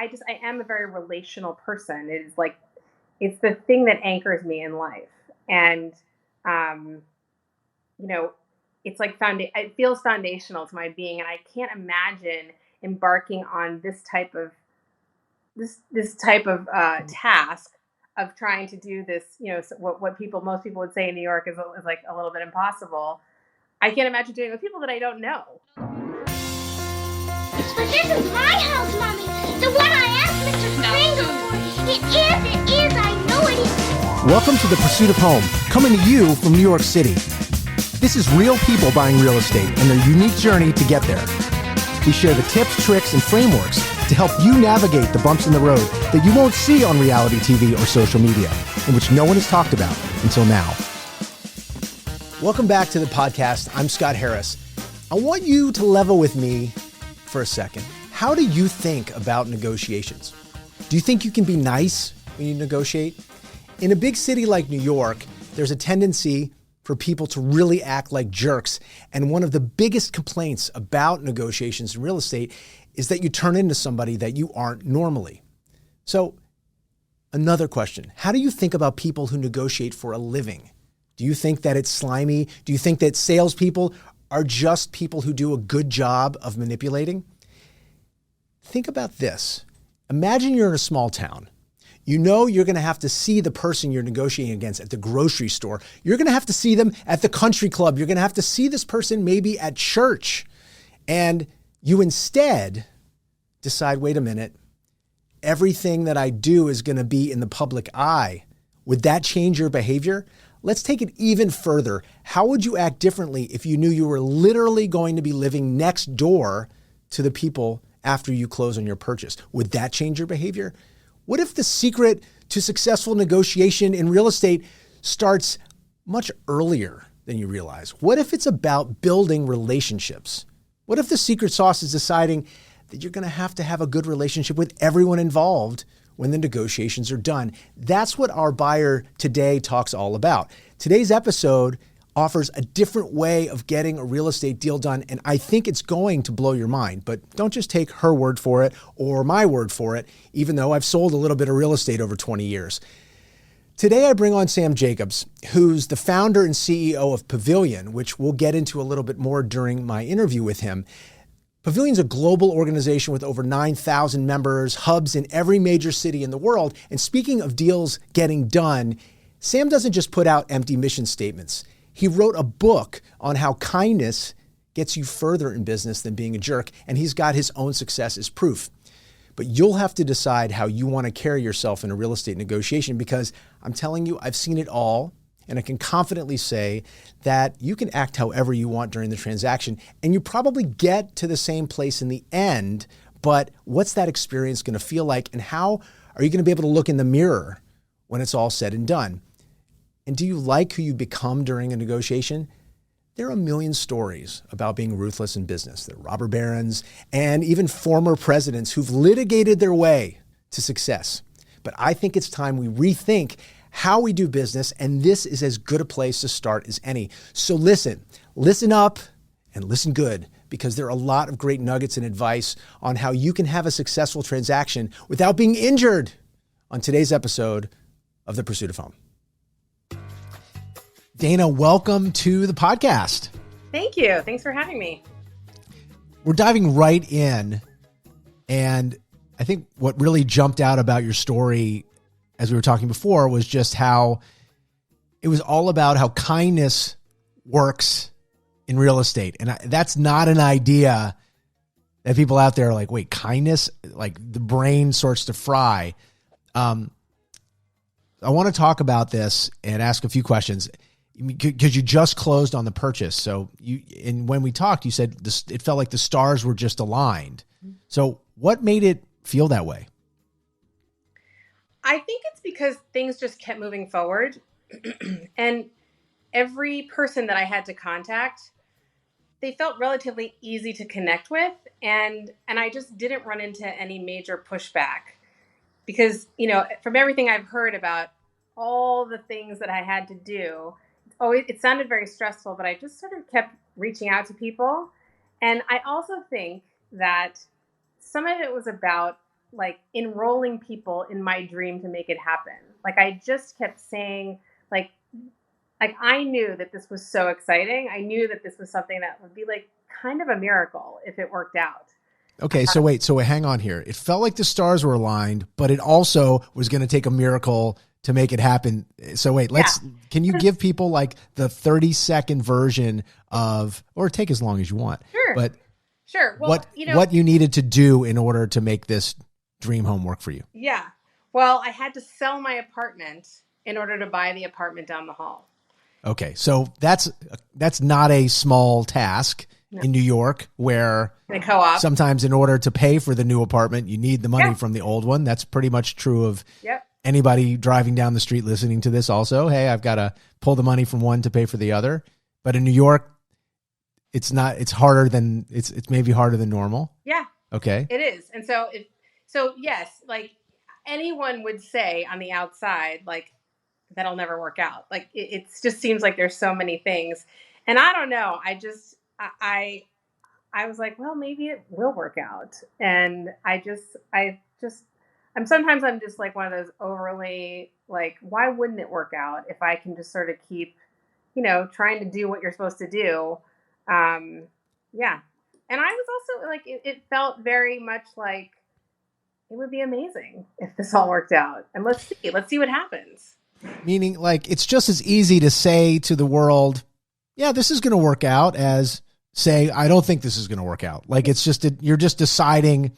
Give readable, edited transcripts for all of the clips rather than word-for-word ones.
I am a very relational person. It is like, it's the thing that anchors me in life. And, um, you know, it's like it feels foundational to my being. And I can't imagine embarking on this type of task of trying to do this, what most people would say in New York is like a little bit impossible. I can't imagine doing it with people that I don't know. But this is my house, Mommy. So what I asked Mr. Springer for, it is, I know it is. Welcome to The Pursuit of Home, coming to you from New York City. This is real people buying real estate and their unique journey to get there. We share the tips, tricks, and frameworks to help you navigate the bumps in the road that you won't see on reality TV or social media, and which no one has talked about until now. Welcome back to the podcast. I'm Scott Harris. I want you to level with me for a second. How do you think about negotiations? Do you think you can be nice when you negotiate? In a big city like New York, there's a tendency for people to really act like jerks. And one of the biggest complaints about negotiations in real estate is that you turn into somebody that you aren't normally. So another question, how do you think about people who negotiate for a living? Do you think that it's slimy? Do you think that salespeople are just people who do a good job of manipulating? Think about this. Imagine you're in a small town. You know you're going to have to see the person you're negotiating against at the grocery store. You're going to have to see them at the country club. You're going to have to see this person maybe at church. And you instead decide, wait a minute, everything that I do is going to be in the public eye. Would that change your behavior? Let's take it even further. How would you act differently if you knew you were literally going to be living next door to the people after you close on your purchase? Would that change your behavior? What if the secret to successful negotiation in real estate starts much earlier than you realize? What if it's about building relationships? What if the secret sauce is deciding that you're going to have a good relationship with everyone involved when the negotiations are done? That's what our buyer today talks all about. Today's episode offers a different way of getting a real estate deal done, and I think it's going to blow your mind. But don't just take her word for it or my word for it, even though I've sold a little bit of real estate over 20 years. Today, I bring on Sam Jacobs, who's the founder and CEO of Pavilion, which we'll get into a little bit more during my interview with him. Pavilion's a global organization with over 9,000 members, hubs in every major city in the world. And speaking of deals getting done, Sam doesn't just put out empty mission statements. He wrote a book on how kindness gets you further in business than being a jerk, and he's got his own success as proof. But you'll have to decide how you want to carry yourself in a real estate negotiation, because I'm telling you, I've seen it all, and I can confidently say that you can act however you want during the transaction, and you probably get to the same place in the end, but what's that experience going to feel like, and how are you going to be able to look in the mirror when it's all said and done? And do you like who you become during a negotiation? There are a million stories about being ruthless in business. There are robber barons and even former presidents who've litigated their way to success. But I think it's time we rethink how we do business, and this is as good a place to start as any. So listen up and listen good, because there are a lot of great nuggets and advice on how you can have a successful transaction without being injured on today's episode of The Pursuit of Home. Dana, welcome to the podcast. Thank you. Thanks for having me. We're diving right in. And I think what really jumped out about your story, as we were talking before, was just how it was all about how kindness works in real estate. And that's not an idea that people out there are like, wait, kindness? Like the brain starts to fry. I want to talk about this and ask a few questions, because you just closed on the purchase. So and when we talked, you said it felt like the stars were just aligned. So what made it feel that way? I think it's because things just kept moving forward. And every person that I had to contact, they felt relatively easy to connect with. And I just didn't run into any major pushback, because, from everything I've heard about all the things that I had to do, it sounded very stressful, but I just sort of kept reaching out to people. And I also think that some of it was about like enrolling people in my dream to make it happen. Like I just kept saying, like I knew that this was so exciting. I knew that this was something that would be like kind of a miracle if it worked out. Okay, so wait, hang on here. It felt like the stars were aligned, but it also was going to take a miracle to make it happen. So wait, can you give people like the 30-second version of, or take as long as you want. Sure. But sure. Well, what you needed to do in order to make this dream home work for you? Yeah. Well, I had to sell my apartment in order to buy the apartment down the hall. Okay, so that's not a small task in New York, where the co-op, sometimes in order to pay for the new apartment, you need the money from the old one. That's pretty much true of anybody driving down the street listening to this also. Hey, I've got to pull the money from one to pay for the other. But in New York, it's maybe harder than normal. Yeah. Okay. It is. And so yes, like anyone would say on the outside, like that'll never work out. Like it just seems like there's so many things. And I don't know. I was like, well, maybe it will work out. And I'm just like one of those overly like, why wouldn't it work out if I can just sort of keep, trying to do what you're supposed to do. Yeah. And I was also like, it felt very much like it would be amazing if this all worked out. And let's see what happens. Meaning like, it's just as easy to say to the world, yeah, this is going to work out, as say, I don't think this is going to work out. Like, it's just, you're just deciding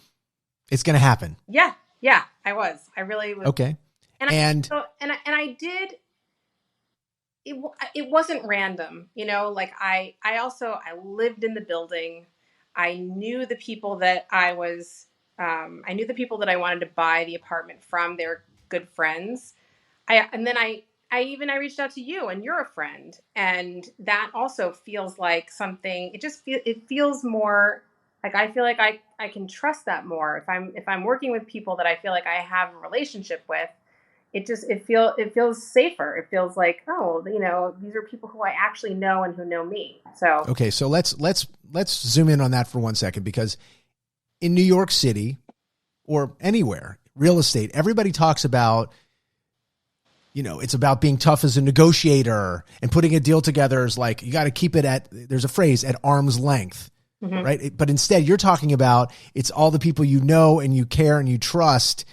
it's going to happen. Yeah. Yeah. I really was. Okay. And I did, it wasn't random, like I lived in the building. I knew the people that I wanted to buy the apartment from. They were good friends. I reached out to you, and you're a friend, and that also feels like something. It feels more like I feel like I can trust that more if I'm working with people that I feel like I have a relationship with. It feels safer. It feels like, oh, these are people who I actually know and who know me. So okay, so let's zoom in on that for 1 second, because in New York City or anywhere, real estate, everybody talks about, it's about being tough as a negotiator, and putting a deal together is like, you got to keep it there's a phrase, at arm's length, right? But instead you're talking about, it's all the people you know and you care and you trust,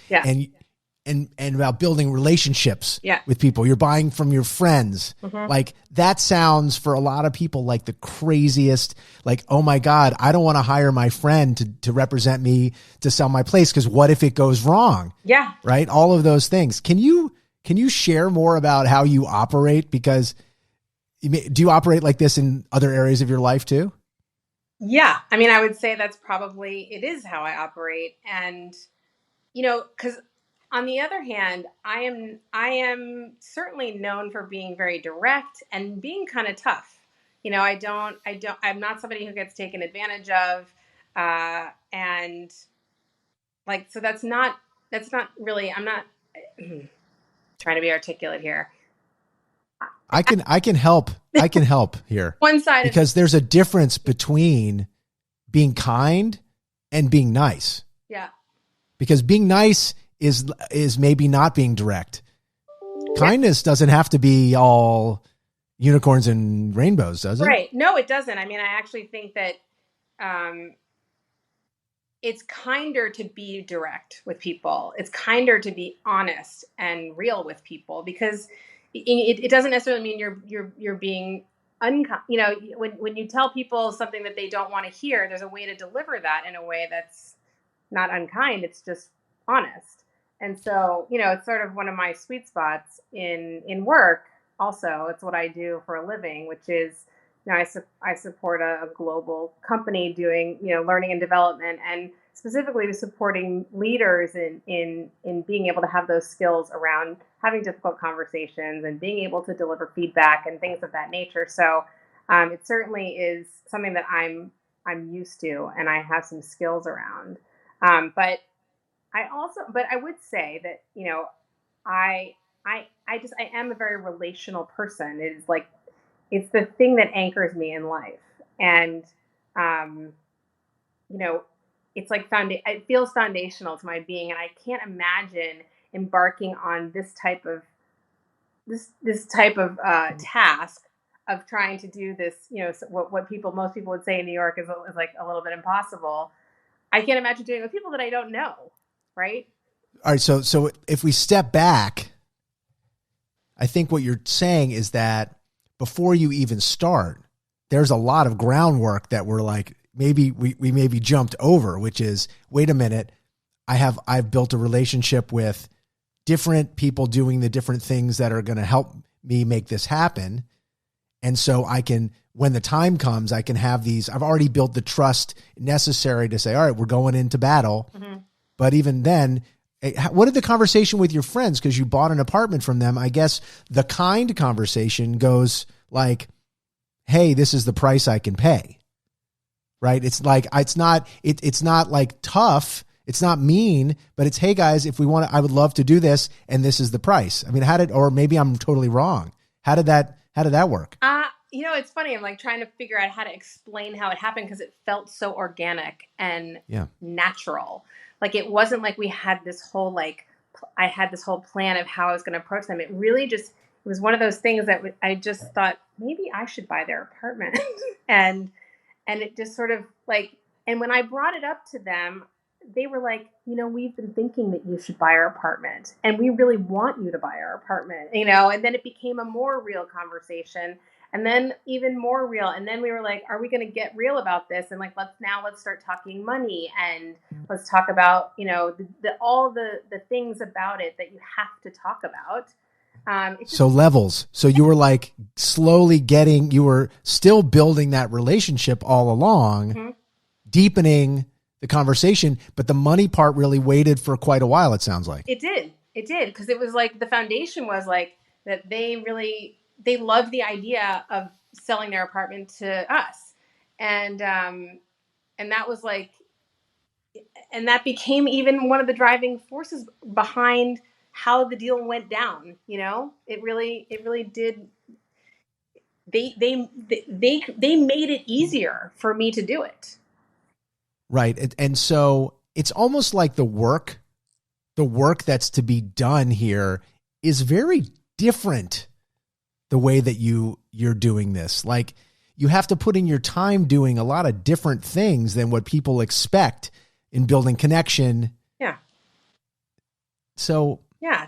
and about building relationships with people. You're buying from your friends. Like, that sounds for a lot of people like the craziest, like, oh my God, I don't want to hire my friend to represent me to sell my place, because what if it goes wrong? Yeah. Right? All of those things. Can you share more about how you operate? Because do you operate like this in other areas of your life too? Yeah. I mean, I would say it is how I operate. And, because on the other hand, I am certainly known for being very direct and being kind of tough. I'm not somebody who gets taken advantage of. And like, so that's not really, I'm not trying to be articulate here. I can help. I can help here. One side, because there's a difference between being kind and being nice. Yeah. Because being nice is maybe not being direct. Kindness doesn't have to be all unicorns and rainbows, does it? Right. No, it doesn't. I mean, I actually think that it's kinder to be direct with people. It's kinder to be honest and real with people, because it doesn't necessarily mean you're being unkind. When you tell people something that they don't want to hear, there's a way to deliver that in a way that's not unkind. It's just honest. And so, it's sort of one of my sweet spots in work. Also, it's what I do for a living, which is, I support a global company doing, learning and development, and specifically supporting leaders in being able to have those skills around having difficult conversations and being able to deliver feedback and things of that nature. So it certainly is something that I'm used to, and I have some skills around. But I would say that, I am a very relational person. It is like, it's the thing that anchors me in life. And, it's like it feels foundational to my being, and I can't imagine embarking on this type of task of trying to do this. What most people would say in New York is like a little bit impossible. I can't imagine doing it with people that I don't know, right? All right, so if we step back, I think what you're saying is that before you even start, there's a lot of groundwork that we're like, maybe we maybe jumped over, which is, wait a minute, I've built a relationship with different people doing the different things that are going to help me make this happen. And so I can, when the time comes, I can have these, I've already built the trust necessary to say, all right, we're going into battle. Mm-hmm. But even then, what did the conversation with your friends, because you bought an apartment from them, I guess the kind conversation goes like, hey, this is the price I can pay. Right? It's like, it's not like tough. It's not mean, but it's, hey guys, if we want to, I would love to do this. And this is the price. I mean, or maybe I'm totally wrong. How did that work? It's funny. I'm like trying to figure out how to explain how it happened, because it felt so organic and natural. Like, it wasn't like we had this whole, I had this whole plan of how I was going to approach them. It really just, it was one of those things that I just thought, maybe I should buy their apartment. and it just sort of and when I brought it up to them, they were like, we've been thinking that you should buy our apartment, and we really want you to buy our apartment, and then it became a more real conversation, and then even more real. And then we were like, are we going to get real about this? And let's start talking money, and let's talk about, all the things about it that you have to talk about. So levels. So you were like slowly you were still building that relationship all along, mm-hmm. deepening the conversation, but the money part really waited for quite a while, it sounds like. It did. Because it was like the foundation was like that they loved the idea of selling their apartment to us. And that was like, and that became even one of the driving forces behind how the deal went down. It really did. They made it easier for me to do it. Right. And so it's almost like the work that's to be done here is very different. The way that you're doing this, like, you have to put in your time doing a lot of different things than what people expect in building connection. Yeah. So yeah,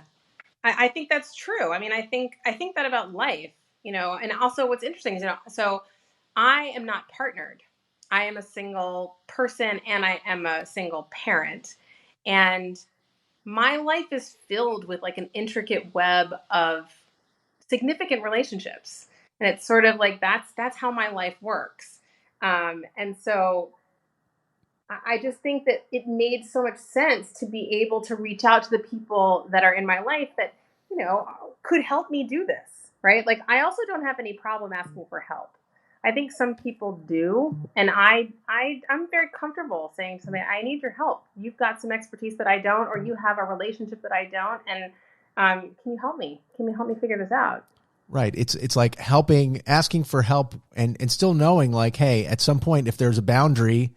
I think that's true. I mean, I think that about life, and also what's interesting is, so I am not partnered. I am a single person, and I am a single parent, and my life is filled with like an intricate web of significant relationships. And it's sort of like, that's how my life works. And so I just think that it made so much sense to be able to reach out to the people that are in my life that, could help me do this, right? Like, I also don't have any problem asking for help. I think some people do. And I'm very comfortable saying to somebody, I need your help. You've got some expertise that I don't, or you have a relationship that I don't. And can you help me? Can you help me figure this out? Right. It's like asking for help and still knowing like, hey, at some point, if there's a boundary,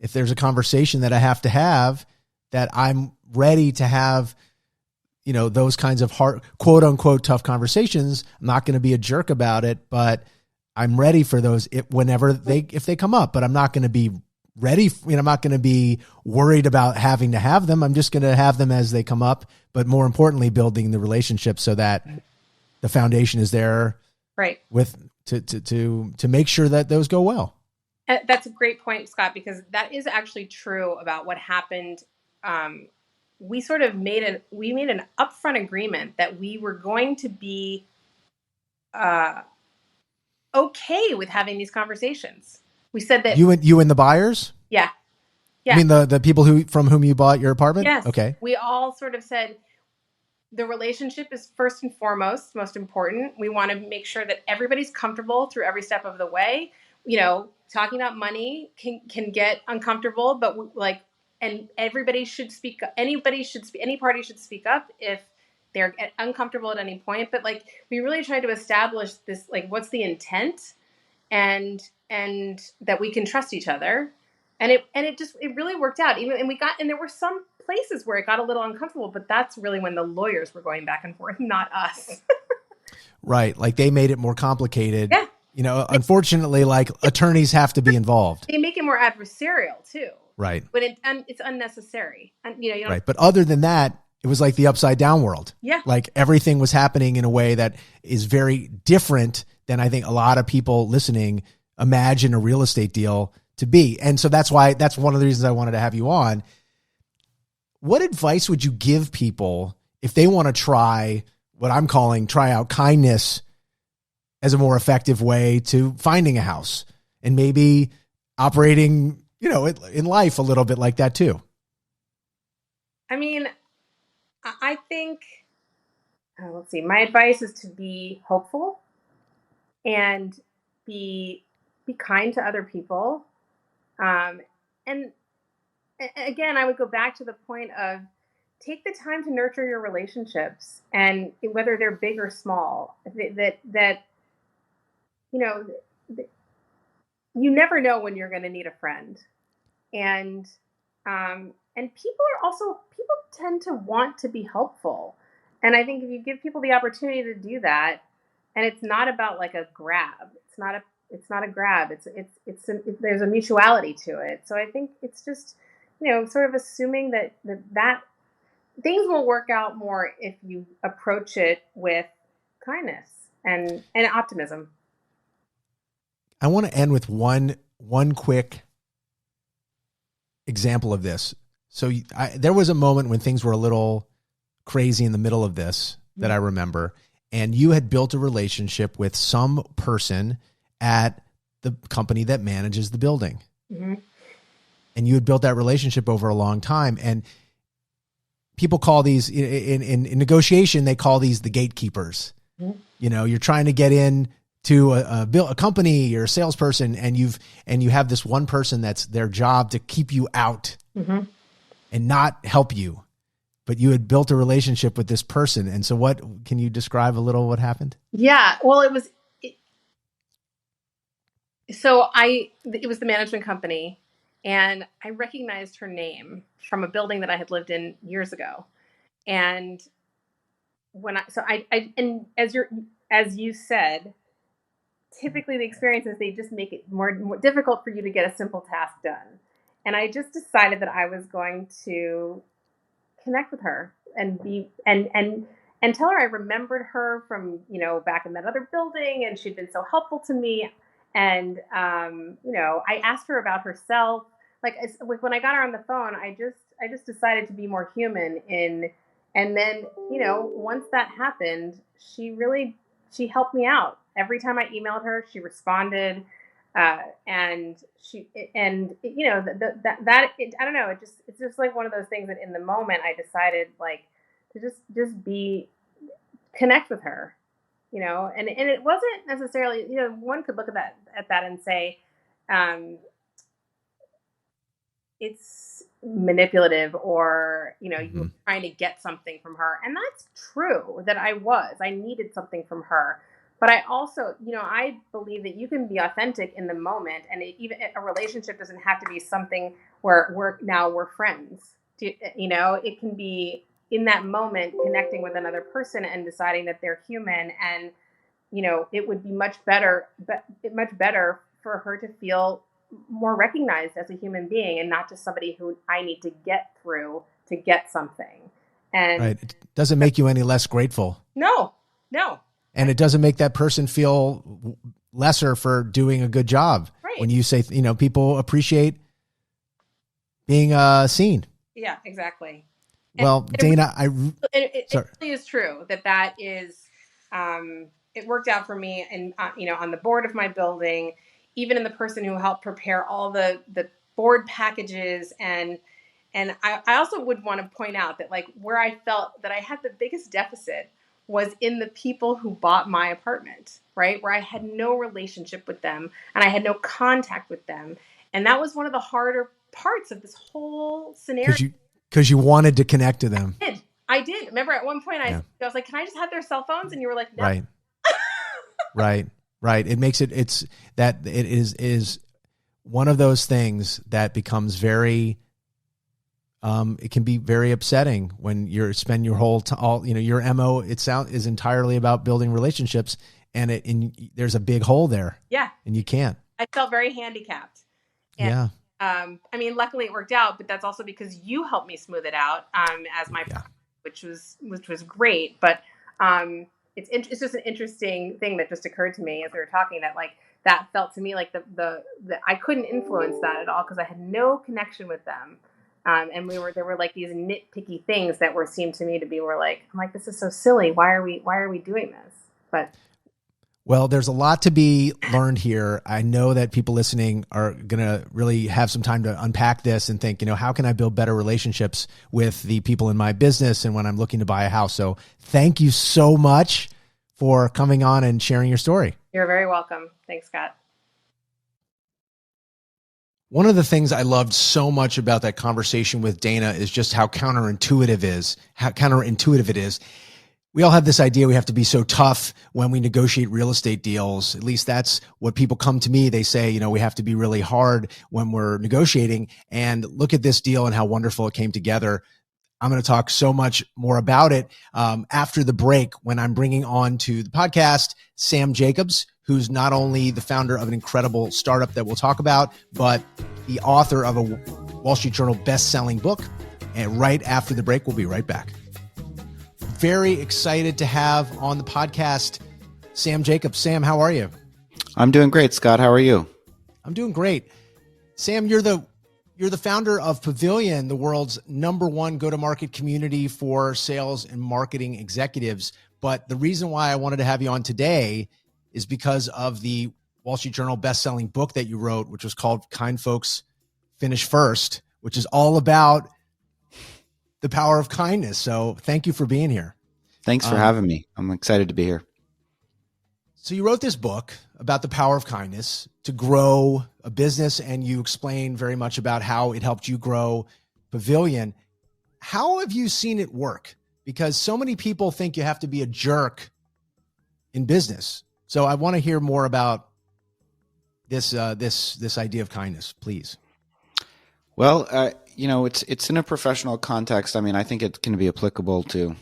if there's a conversation that I have to have, that I'm ready to have, those kinds of hard, quote unquote, tough conversations. I'm not going to be a jerk about it, but I'm ready for those if they come up, but I'm not going to be ready. I'm not going to be worried about having to have them. I'm just going to have them as they come up, but more importantly, building the relationship so that the foundation is there, right? To make sure that those go well. That's a great point, Scott, because that is actually true about what happened. We sort of made an upfront agreement that we were going to be okay with having these conversations. We said that you and the buyers. Yeah. I mean the people from whom you bought your apartment. Yes. Okay. We all sort of said the relationship is first and foremost, most important. We want to make sure that everybody's comfortable through every step of the way. Talking about money can get uncomfortable, but and everybody should speak. Any party should speak up if they're uncomfortable at any point. But we really tried to establish this, what's the intent, and that we can trust each other. And it really worked out. And there were some places where it got a little uncomfortable, but that's really when the lawyers were going back and forth, not us. Right. Like they made it more complicated. Yeah. You know, unfortunately, like attorneys have to be involved. They make it more adversarial too. Right. But it's unnecessary. And, you know, right. But other than that, it was like the upside down world. Yeah. Like everything was happening in a way that is very different than I think a lot of people listening imagine a real estate deal to be. And so that's one of the reasons I wanted to have you on. What advice would you give people if they want to try what I'm calling try out kindness as a more effective way to finding a house and maybe operating, you know, in life a little bit like that too? I mean, I think, let's see, my advice is to be hopeful and be kind to other people. And again, I would go back to the point of take the time to nurture your relationships, and whether they're big or small, that you know, you never know when you're going to need a friend. And people tend to want to be helpful. And I think if you give people the opportunity to do that, and it's not about like a grab, it's not a grab. There's a mutuality to it. So I think it's just, you know, sort of assuming that things will work out more if you approach it with kindness and optimism. I want to end with one quick example of this. So there was a moment when things were a little crazy in the middle of this that I remember, and you had built a relationship with some person at the company that manages the building. Mm-hmm. And you had built that relationship over a long time. And people call these in negotiation, they call these the gatekeepers. Mm-hmm. You know, you're trying to get in to a company, you're a salesperson, and you have this one person that's their job to keep you out mm-hmm. and not help you. But you had built a relationship with this person. And so can you describe a little what happened? Yeah, well, it was the management company, and I recognized her name from a building that I had lived in years ago. And as you said, typically the experiences, they just make it more difficult for you to get a simple task done. And I just decided that I was going to connect with her and tell her I remembered her from, you know, back in that other building, and she'd been so helpful to me. And, you know, I asked her about herself. Like when I got her on the phone, I just decided to be more human and then, you know, once that happened, she helped me out. Every time I emailed her, she responded. And you know, I don't know. It's just like one of those things that in the moment I decided like to just connect with her, you know, and it wasn't necessarily, you know, one could look at that and say, it's manipulative, or, you know, you're trying to get something from her. And that's true that I needed something from her. But I also, you know, I believe that you can be authentic in the moment, and even a relationship doesn't have to be something where we're friends. You know, it can be in that moment connecting with another person and deciding that they're human, and, you know, it would be much better for her to feel more recognized as a human being and not just somebody who I need to get through to get something. And right, it doesn't make you any less grateful. No. And it doesn't make that person feel lesser for doing a good job. Right. When you say, you know, people appreciate being seen. Yeah, exactly. Well, Dana, it really is true that is, it worked out for me, and, you know, on the board of my building, even in the person who helped prepare all the board packages. And I also would want to point out that, like, where I felt that I had the biggest deficit was in the people who bought my apartment, right? Where I had no relationship with them and I had no contact with them. And that was one of the harder parts of this whole scenario. Because you wanted to connect to them. I did. Remember at one point I was like, can I just have their cell phones? And you were like, no. Right. Right. It makes it one of those things that becomes very, it can be very upsetting when you spend your whole your MO is entirely about building relationships, and there's a big hole there. Yeah. And you can't. I felt very handicapped. And, yeah. I mean, luckily it worked out, but that's also because you helped me smooth it out as my partner, which was great. But it's just an interesting thing that just occurred to me as we were talking, that like that felt to me like the I couldn't influence that at all because I had no connection with them. And there were like these nitpicky things that seemed to me to be I'm like, this is so silly. Why are we doing this? But well, there's a lot to be learned here. I know that people listening are going to really have some time to unpack this and think, how can I build better relationships with the people in my business and when I'm looking to buy a house? So thank you so much for coming on and sharing your story. You're very welcome. Thanks, Scott. One of the things I loved so much about that conversation with Dana is just how counterintuitive it is. We all have this idea we have to be so tough when we negotiate real estate deals. At least that's what people come to me. They say, we have to be really hard when we're negotiating. And look at this deal and how wonderful it came together. I'm going to talk so much more about it after the break when I'm bringing on to the podcast Sam Jacobs, who's not only the founder of an incredible startup that we'll talk about, but the author of a Wall Street Journal best-selling book. And right after the break, we'll be right back. Very excited to have on the podcast Sam Jacobs. Sam, how are you? I'm doing great, Scott. How are you? I'm doing great. Sam, you're the founder of Pavilion, the world's #1 go-to-market community for sales and marketing executives. But the reason why I wanted to have you on today is because of the Wall Street Journal best-selling book that you wrote, which was called Kind Folks Finish First, which is all about the power of kindness. So thank you for being here. Thanks for having me. I'm excited to be here. So you wrote this book about the power of kindness to grow a business, and you explain very much about how it helped you grow Pavilion. How have you seen it work? Because so many people think you have to be a jerk in business. So I want to hear more about this idea of kindness, please. Well, it's in a professional context. I mean, I think it can be applicable to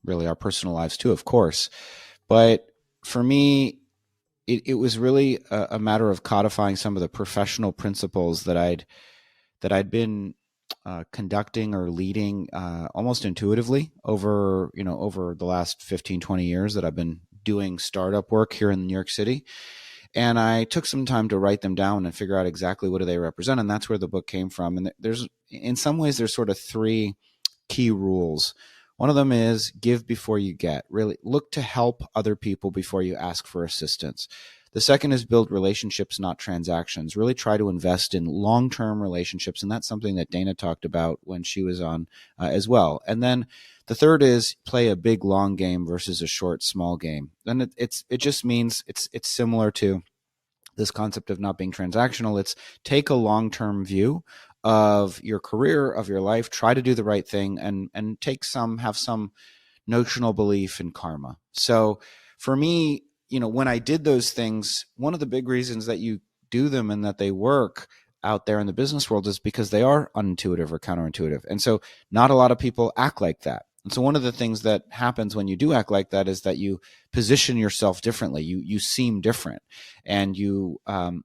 really our personal lives too, of course. But for me, it was really a matter of codifying some of the professional principles that I'd been conducting or leading almost intuitively over the last 15, 20 years that I've been doing startup work here in New York City. And I took some time to write them down and figure out exactly what do they represent. And that's where the book came from. And in some ways, there's sort of 3 key rules. One of them is give before you get. Really look to help other people before you ask for assistance. The second is build relationships, not transactions. Really try to invest in long-term relationships. And that's something that Dana talked about when she was on as well. And then the third is play a big, long game versus a short, small game. And it just means it's similar to this concept of not being transactional. It's take a long-term view of your career, of your life, try to do the right thing, and have some notional belief in karma. So for me, when I did those things, one of the big reasons that you do them and that they work out there in the business world is because they are unintuitive or counterintuitive. And so not a lot of people act like that. And so one of the things that happens when you do act like that is that you position yourself differently. You seem different, and you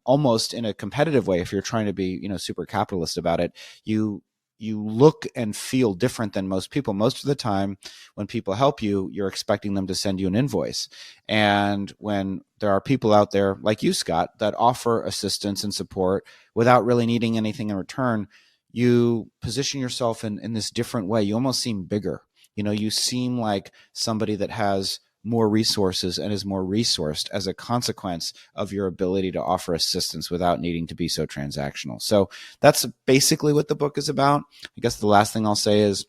almost in a competitive way, if you're trying to be super capitalist about it, you look and feel different than most people. Most of the time when people help you, you're expecting them to send you an invoice. And when there are people out there like you, Scott, that offer assistance and support without really needing anything in return, you position yourself in this different way. You almost seem bigger. You seem like somebody that has more resources and is more resourced as a consequence of your ability to offer assistance without needing to be so transactional. So that's basically what the book is about. I guess the last thing I'll say is,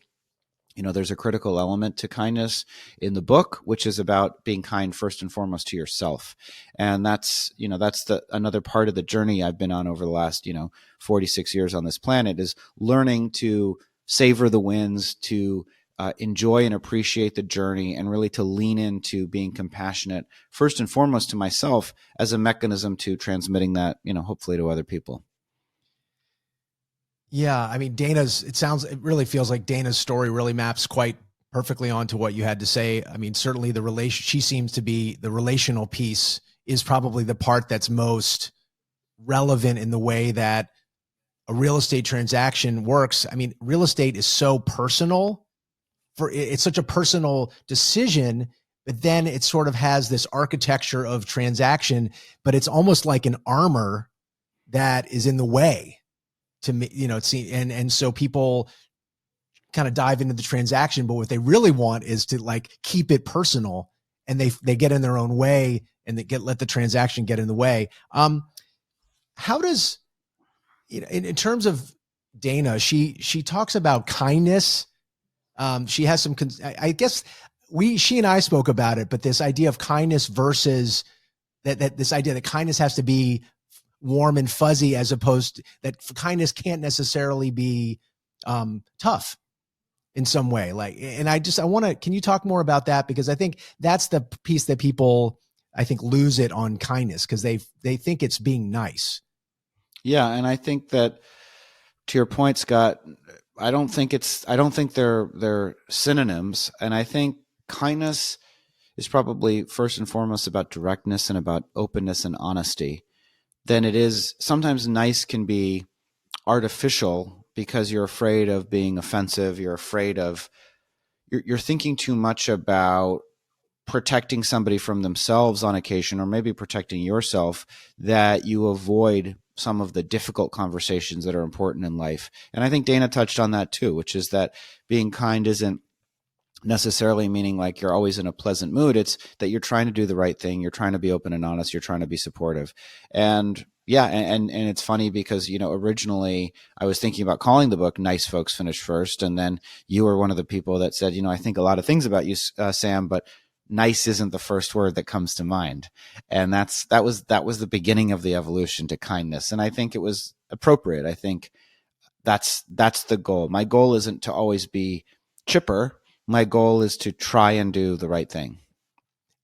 there's a critical element to kindness in the book, which is about being kind first and foremost to yourself. And that's another part of the journey I've been on over the last, 46 years on this planet, is learning to savor the wins, to enjoy and appreciate the journey, and really to lean into being compassionate first and foremost to myself as a mechanism to transmitting that, hopefully to other people. Yeah, I mean, it really feels like Dana's story really maps quite perfectly onto what you had to say. I mean, certainly she seems to be the relational piece is probably the part that's most relevant in the way that a real estate transaction works. I mean, real estate is so personal, it's such a personal decision, but then it sort of has this architecture of transaction, but it's almost like an armor that is in the way to me, and so people kind of dive into the transaction, but what they really want is to like keep it personal, and they get in their own way and let the transaction get in the way. How does, in terms of Dana, she talks about kindness. She has some, I guess she and I spoke about it, but this idea of kindness versus this idea that kindness has to be warm and fuzzy, as opposed to that kindness can't necessarily be tough in some way. Can you talk more about that? Because I think that's the piece that people, I think, lose it on kindness, because they think it's being nice. Yeah. And I think that, to your point, Scott, I don't think they're synonyms. And I think kindness is probably first and foremost about directness and about openness and honesty. Then it is sometimes nice can be artificial because you're afraid of being offensive. You're thinking too much about protecting somebody from themselves on occasion, or maybe protecting yourself, that you avoid some of the difficult conversations that are important in life. And I think Dana touched on that too, which is that being kind isn't necessarily meaning like you're always in a pleasant mood. It's that you're trying to do the right thing. You're trying to be open and honest. You're trying to be supportive. And yeah, and it's funny because, originally I was thinking about calling the book Nice Folks Finish First. And then you were one of the people that said, I think a lot of things about you, Sam, but nice isn't the first word that comes to mind. And that was the beginning of the evolution to kindness. And I think it was appropriate. I think that's the goal. My goal isn't to always be chipper. My goal is to try and do the right thing.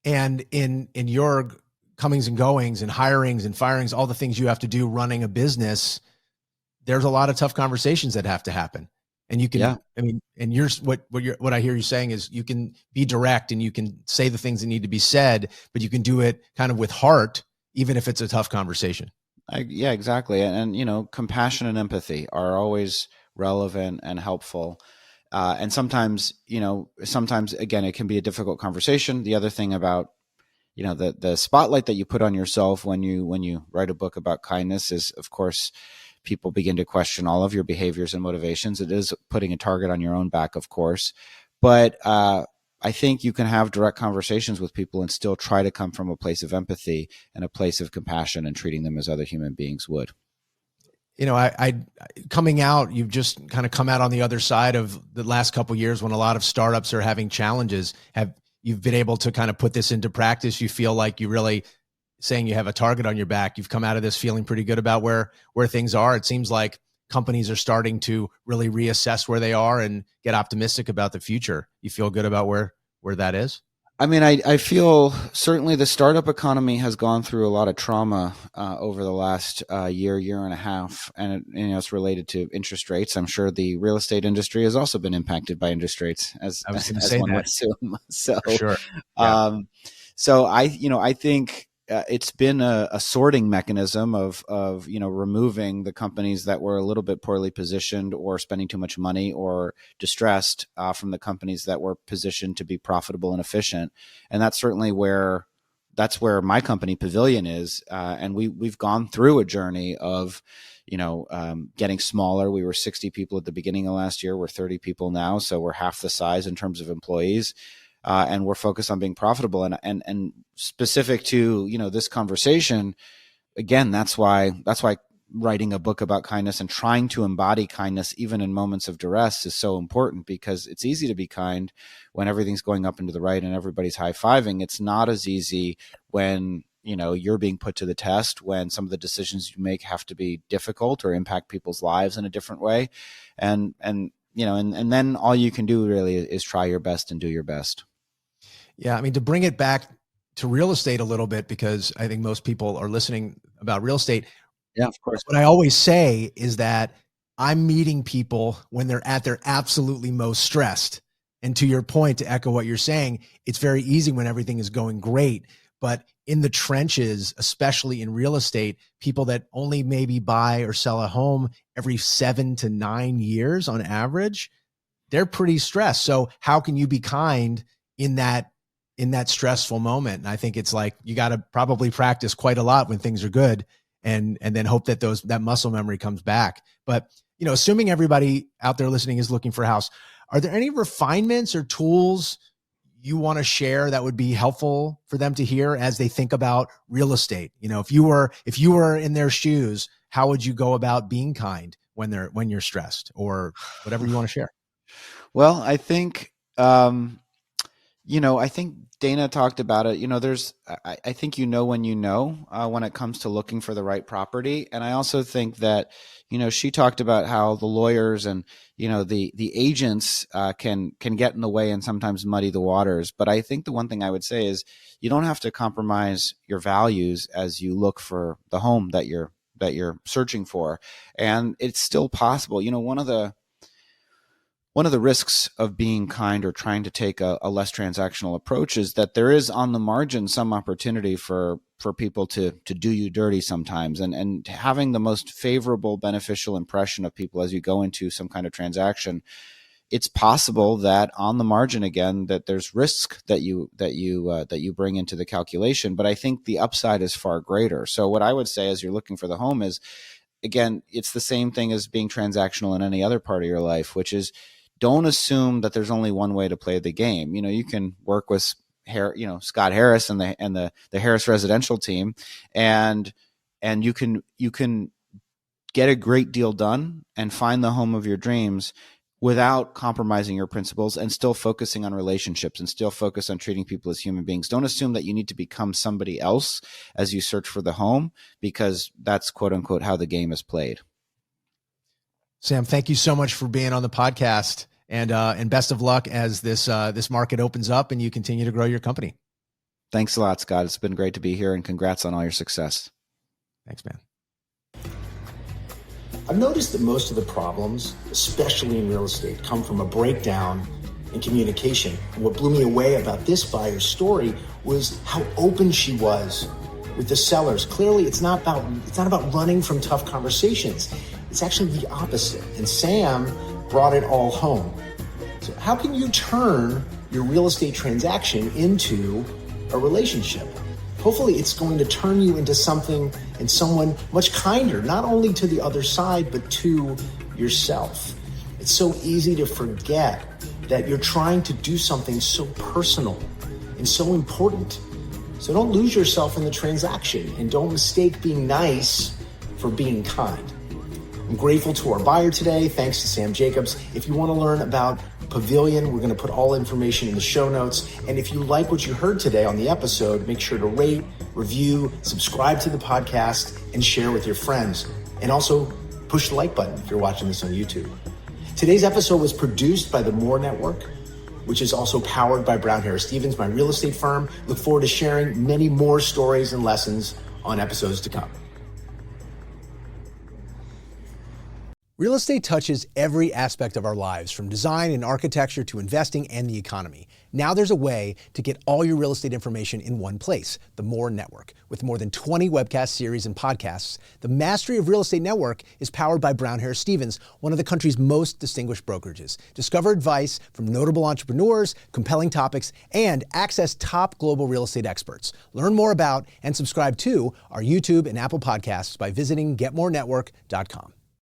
And in your comings and goings and hirings and firings, all the things you have to do running a business, there's a lot of tough conversations that have to happen. And you can, yeah. I mean, and what I hear you saying is you can be direct and you can say the things that need to be said, but you can do it kind of with heart, even if it's a tough conversation. Yeah, exactly. And compassion and empathy are always relevant and helpful. And sometimes again, it can be a difficult conversation. The other thing about, the spotlight that you put on yourself when you write a book about kindness is, of course, people begin to question all of your behaviors and motivations. It is putting a target on your own back, of course. But I think you can have direct conversations with people and still try to come from a place of empathy and a place of compassion and treating them as other human beings would. I coming out, you've just kind of come out on the other side of the last couple of years when a lot of startups are having challenges. You've been able to kind of put this into practice? You feel like you really saying you have a target on your back. You've come out of this feeling pretty good about where things are. It seems like companies are starting to really reassess where they are and get optimistic about the future. You feel good about where that is? I mean, I feel certainly the startup economy has gone through a lot of trauma over the last year and a half, and it's related to interest rates. I'm sure the real estate industry has also been impacted by interest rates, as one would assume. So, for sure. Yeah. So I think it's been a sorting mechanism of removing the companies that were a little bit poorly positioned or spending too much money or distressed from the companies that were positioned to be profitable and efficient. And that's certainly where my company Pavilion is. And we've gone through a journey of getting smaller. We were 60 people at the beginning of last year. We're 30 people now, so we're half the size in terms of employees. And we're focused on being profitable and specific to, this conversation. Again, that's why writing a book about kindness and trying to embody kindness, even in moments of duress, is so important, because it's easy to be kind when everything's going up and to the right and everybody's high-fiving. It's not as easy when, you're being put to the test, when some of the decisions you make have to be difficult or impact people's lives in a different way. And then all you can do really is try your best and do your best. Yeah. I mean, to bring it back to real estate a little bit, because I think most people are listening about real estate. Yeah, of course. What I always say is that I'm meeting people when they're at their absolutely most stressed. And to your point, to echo what you're saying, it's very easy when everything is going great. But in the trenches, especially in real estate, people that only maybe buy or sell a home every 7 to 9 years on average, they're pretty stressed. So how can you be kind in that stressful moment? And I think it's like, you got to probably practice quite a lot when things are good, and then hope that that muscle memory comes back. But, assuming everybody out there listening is looking for a house, are there any refinements or tools you want to share that would be helpful for them to hear as they think about real estate? If you were in their shoes, how would you go about being kind when you're stressed, or whatever you want to share? Well, I think, I think Dana talked about it. I think when when it comes to looking for the right property. And I also think that, she talked about how the lawyers and, the agents can get in the way and sometimes muddy the waters. But I think the one thing I would say is you don't have to compromise your values as you look for the home that you're searching for. And it's still possible. One of the risks of being kind or trying to take a less transactional approach is that there is on the margin some opportunity for people to do you dirty sometimes, and having the most favorable, beneficial impression of people as you go into some kind of transaction. It's possible that on the margin, again, that there's risk that you bring into the calculation, but I think the upside is far greater. So what I would say as you're looking for the home is, again, it's the same thing as being transactional in any other part of your life, which is, don't assume that there's only one way to play the game. You can work with Scott Harris and the Harris residential team, and you can get a great deal done and find the home of your dreams without compromising your principles, and still focusing on relationships and still focus on treating people as human beings. Don't assume that you need to become somebody else as you search for the home, because that's quote unquote how the game is played. Sam, thank you so much for being on the podcast, and best of luck as this market opens up and you continue to grow your company. Thanks a lot, Scott. It's been great to be here, and congrats on all your success. Thanks, man. I've noticed that most of the problems, especially in real estate, come from a breakdown in communication. And what blew me away about this buyer's story was how open she was with the sellers. Clearly, it's not about running from tough conversations. It's actually the opposite. And Sam brought it all home. So how can you turn your real estate transaction into a relationship? Hopefully it's going to turn you into something and someone much kinder, not only to the other side, but to yourself. It's so easy to forget that you're trying to do something so personal and so important. So don't lose yourself in the transaction, and don't mistake being nice for being kind. I'm grateful to our buyer today. Thanks to Sam Jacobs. If you want to learn about Pavilion, we're going to put all information in the show notes. And if you like what you heard today on the episode, make sure to rate, review, subscribe to the podcast, and share with your friends. And also push the like button if you're watching this on YouTube. Today's episode was produced by the Moore Network, which is also powered by Brown Harris Stevens, my real estate firm. Look forward to sharing many more stories and lessons on episodes to come. Real estate touches every aspect of our lives, from design and architecture to investing and the economy. Now there's a way to get all your real estate information in one place, the Moore Network. With more than 20 webcast series and podcasts, the Mastery of Real Estate Network is powered by Brown Harris Stevens, one of the country's most distinguished brokerages. Discover advice from notable entrepreneurs, compelling topics, and access top global real estate experts. Learn more about and subscribe to our YouTube and Apple podcasts by visiting getmorenetwork.com.